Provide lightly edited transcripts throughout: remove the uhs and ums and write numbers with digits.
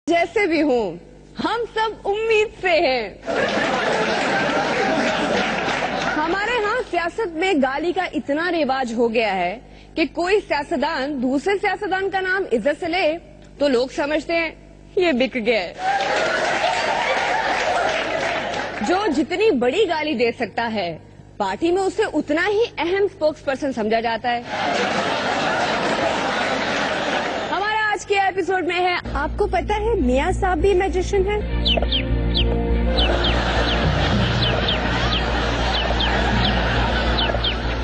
जैसे भी हूँ हम सब उम्मीद से हैं। हमारे यहाँ सियासत में गाली का इतना रिवाज हो गया है कि कोई सियासतदान दूसरे सियासतदान का नाम इज्जत से ले तो लोग समझते हैं ये बिक गया है। जो जितनी बड़ी गाली दे सकता है पार्टी में उसे उतना ही अहम स्पोक्स पर्सन समझा जाता है। हमारा आज के एपिसोड में है, आपको पता है मियां साहब भी मैजिशियन है।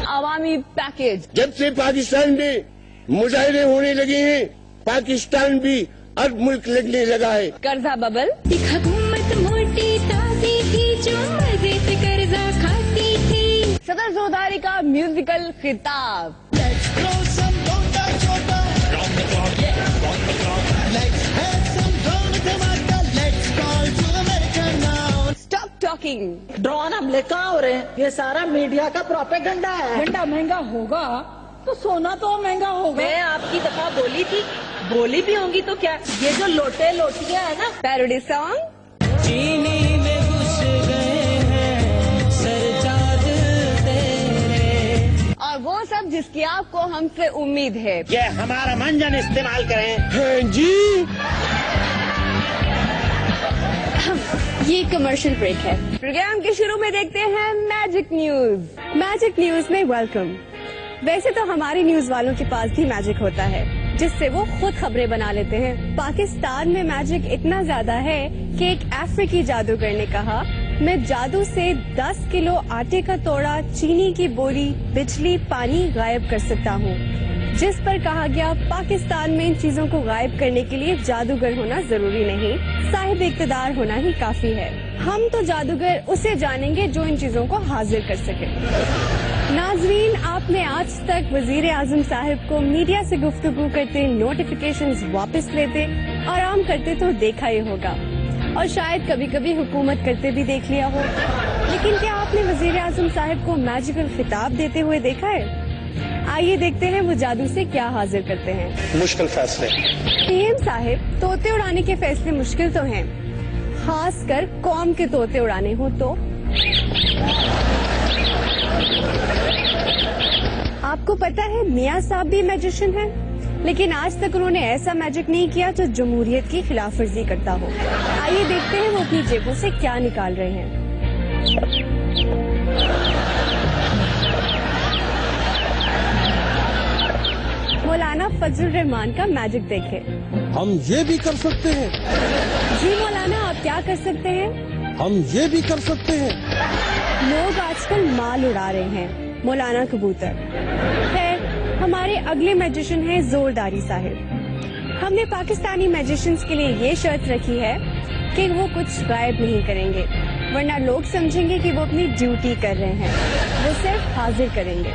अवामी पैकेज। जब से पाकिस्तान में मुजाहिरे होने लगे हैं पाकिस्तान भी अर्ब मुल्क लगने लगा है। कर्जा बबल। हुकूमत मोटी ताजी थी जो मजे से कर्जा खाती थी। सदर जोरदारी का म्यूजिकल खिताब। Stop talking. ड्रोन हमले कहाँ हो रहे हैं? ये सारा मीडिया का प्रोपेगेंडा है। घंटा महंगा होगा तो सोना तो महंगा होगा। मैं आपकी दफा बोली थी, बोली भी होंगी तो क्या, ये जो लोटे लोटियां है ना, पैरोडी सॉन्ग। चीनी में घुस गए हैं सरजाद तेरे। और वो सब जिसकी आपको हमसे उम्मीद है। ये हमारा मंजन इस्तेमाल करें। हाँ जी। ये कमर्शियल ब्रेक है। प्रोग्राम के शुरू में देखते हैं मैजिक न्यूज। मैजिक न्यूज में वेलकम। वैसे तो हमारे न्यूज वालों के पास भी मैजिक होता है जिससे वो खुद खबरें बना लेते हैं। पाकिस्तान में मैजिक इतना ज्यादा है कि एक अफ्रीकी जादूगर ने कहा, मैं जादू से 10 किलो आटे का तोड़ा, चीनी की बोरी, बिजली, पानी गायब कर सकता हूँ। जिस पर कहा गया पाकिस्तान में इन चीजों को गायब करने के लिए जादूगर होना जरूरी नहीं, साहिब इक़्तिदार होना ही काफी है। हम तो जादूगर उसे जानेंगे जो इन चीजों को हाजिर कर सके। नाजरीन, आपने आज तक वजीर आजम साहब को मीडिया से गुफ्तगू करते, नोटिफिकेशंस वापस लेते, आराम करते तो देखा ही होगा, और शायद कभी कभी हुकूमत करते भी देख लिया हो। लेकिन क्या आपने वजीर आजम साहब को मैजिकल खिताब देते हुए देखा है? आइए देखते हैं वो जादू से क्या हाजिर करते हैं। मुश्किल फैसले। पीएम साहब, तोते उड़ाने के फैसले मुश्किल तो हैं, खास कर कौम के तोते उड़ाने हो तो। आपको पता है मियां साहब भी मैजिशियन है, लेकिन आज तक उन्होंने ऐसा मैजिक नहीं किया जो जमहूरियत की खिलाफ वर्जी करता हो। आइए देखते हैं वो अपनी जेबों से क्या निकाल रहे हैं। मौलाना फजल रहमान का मैजिक देखे। हम ये भी कर सकते हैं। जी मौलाना, आप क्या कर सकते हैं? हम ये भी कर सकते हैं। लोग आजकल माल उड़ा रहे हैं, मौलाना कबूतर। खैर, हमारे अगले मैजिशियन हैं जोरदारी साहिब। हमने पाकिस्तानी मैजिशियंस के लिए ये शर्त रखी है कि वो कुछ गायब नहीं करेंगे, वरना लोग समझेंगे कि वो अपनी ड्यूटी कर रहे हैं। वो सिर्फ हाजिर करेंगे।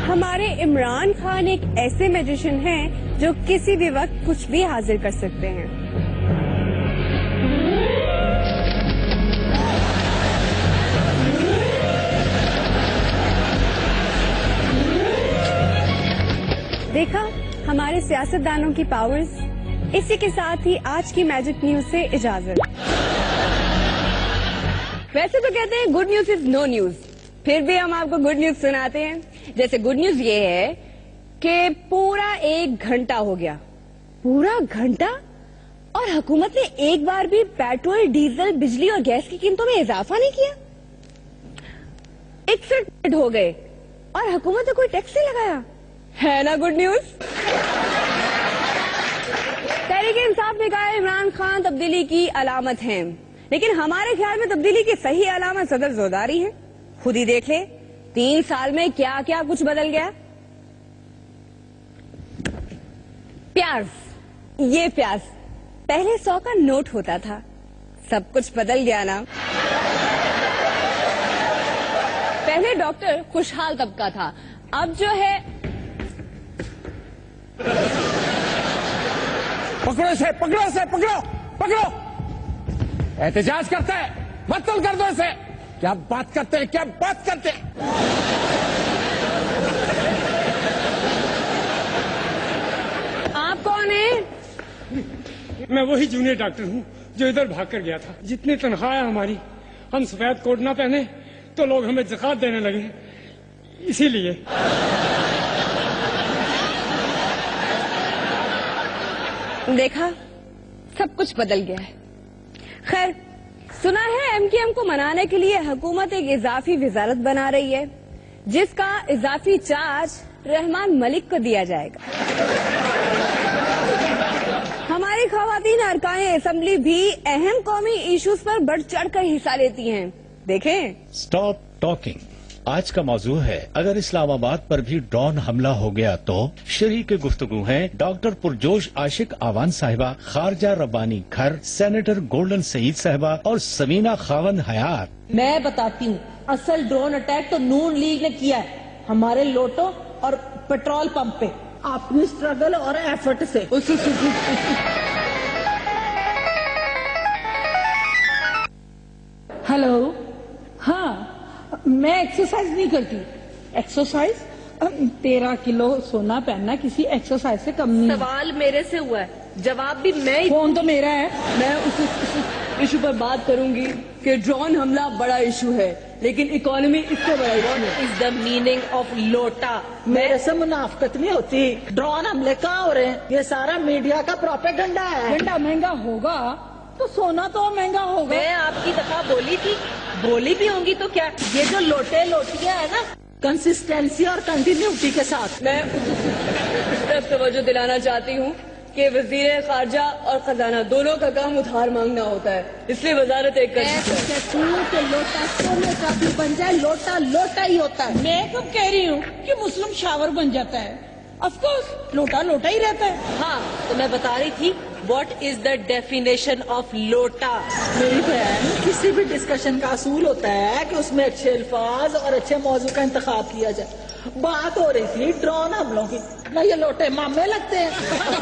हमारे इमरान खान एक ऐसे मैजिशियन हैं जो किसी भी वक्त कुछ भी हाजिर कर सकते हैं। देखा हमारे सियासतदानों की पावर्स। इसी के साथ ही आज की मैजिक न्यूज से इजाजत। वैसे तो कहते हैं good news is no news, फिर भी हम आपको गुड न्यूज सुनाते हैं। जैसे गुड न्यूज ये है कि पूरा 1 घंटा हो गया। पूरा घंटा? और हुकूमत ने एक बार भी पेट्रोल, डीजल, बिजली और गैस की कीमतों में इजाफा नहीं किया। 61 मिनट हो गए और हुकूमत ने कोई टैक्स नहीं लगाया। है ना गुड न्यूज? तहरीक-ए-इंसाफ ने कहा इमरान खान तब्दीली की अलामत है, लेकिन हमारे ख्याल में तब्दीली की सही अलामत सदर जोरदारी है। खुद ही देख ले 3 साल में क्या क्या कुछ बदल गया। प्याज, ये प्याज पहले 100 का नोट होता था, सब कुछ बदल गया ना। पहले डॉक्टर खुशहाल तबका था, अब जो है पकड़ो इसे, पकड़ो इसे, पकड़ो पकड़ो। एहतजाज करता है, मत कर दो इसे। क्या बात करते हैं, क्या बात करते हैं। मैं वही जूनियर डॉक्टर हूँ जो इधर भाग कर गया था। जितनी तनख्वाह है हमारी, हम सफेद कोट ना पहने तो लोग हमें ज़कात देने लगे, इसीलिए। देखा, सब कुछ बदल गया है। खैर, सुना है एमकेएम को मनाने के लिए हुकूमत एक इजाफी वजारत बना रही है, जिसका इजाफी चार्ज रहमान मलिक को दिया जाएगा। हमारी खवातीन अरकान असेंबली भी अहम कौमी इश्यूज पर बढ़ चढ़ कर हिस्सा लेती हैं। देखें। स्टॉप टॉकिंग आज का मौजू है। अगर इस्लामाबाद पर भी ड्रोन हमला हो गया तो शरीक गुफ्तगू हैं डॉक्टर पुरजोश आशिक आवान साहिबा, खारजा रब्बानी खर, सेनेटर गोल्डन सईद साहिबा और समीना खावन हयात। मैं बताती हूँ, असल ड्रोन अटैक तो नून लीग ने किया है हमारे लोटो और पेट्रोल पंप पे, अपनी स्ट्रगल और एफर्ट से। हेलो, हाँ, मैं एक्सरसाइज नहीं करती। एक्सरसाइज 13 किलो सोना पहनना किसी एक्सरसाइज से कम नहीं। सवाल मेरे से हुआ है, जवाब भी मैं ही। फोन तो मेरा है। मैं उस इशू पर बात करूंगी कि ड्रोन हमला बड़ा इशू है, लेकिन इकोनॉमी इससे बड़ा इशू है। इज द मीनिंग ऑफ लोटा। मेरे से मुनाफकत नहीं होती। ड्रोन हमले कहाँ हो रहे हैं? ये सारा मीडिया का प्रोपेगेंडा है। गंडा महंगा होगा तो सोना तो महंगा होगा। मैं आपकी दफा बोली थी, बोली भी होंगी तो क्या। ये जो लोटे लोटियां है ना, कंसिस्टेंसी और कंटिन्यूटी के साथ। मैं उस तरफ तवज्जो दिलाना चाहती हूँ कि वजीर खारजा और खजाना दोनों का काम उधार मांगना होता है, इसलिए वजारत एक कर लोटा सोने का भी बन जाए, लोटा लोटा ही होता है। मैं कब कह रही हूँ कि मुस्लिम शावर बन जाता है? ऑफ कोर्स लोटा लोटा ही रहता है। हाँ, तो मैं बता रही थी what is the definition of लोटा। मेरी बहन, किसी भी डिस्कशन का असूल होता है कि उसमें अच्छे अल्फाज और अच्छे मौजू का इंतखाब किया जाए। बात हो रही थी ड्रोन हमलों की, ना ये लोटे मामे लगते हैं।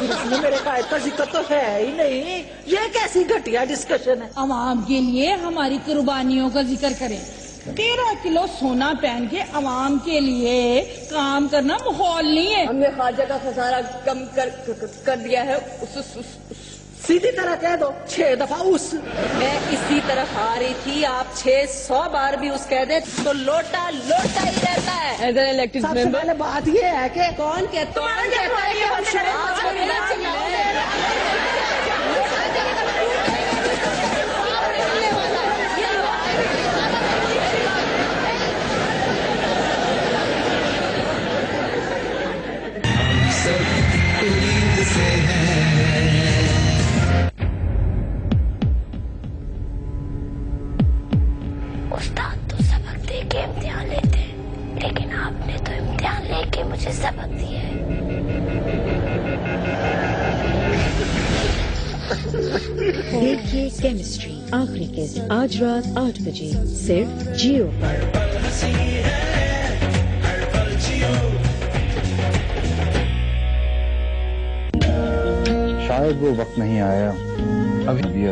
इसमें मेरे कायद का जिक्र तो है ही नहीं। ये कैसी घटिया डिस्कशन है? अवाम के लिए हमारी कुर्बानियों का जिक्र करें। 13 किलो सोना पहन के अवाम के लिए काम करना माहौल नहीं है। हमने खारजा का खसारा कम कर दिया है। सीधी तरह कह दो 6 दफा उस। मैं इसी तरफ आ रही थी, आप 600 बार भी उस कह दे तो लोटा लोटा ही रहता है। एज एन इलेक्टेड सबसे मेंबर, पहले बात ये है कि कौन कहता है कि हम उस्ताद तो सबक दे के इम्तिहान लेते हैं, लेकिन आपने तो इम्तिहान लेके मुझे सबक दिया है। देखिए केमिस्ट्री आखिरी किस्त आज रात 8 बजे सिर्फ जियो पर। शायद वो वक्त नहीं आया अभी।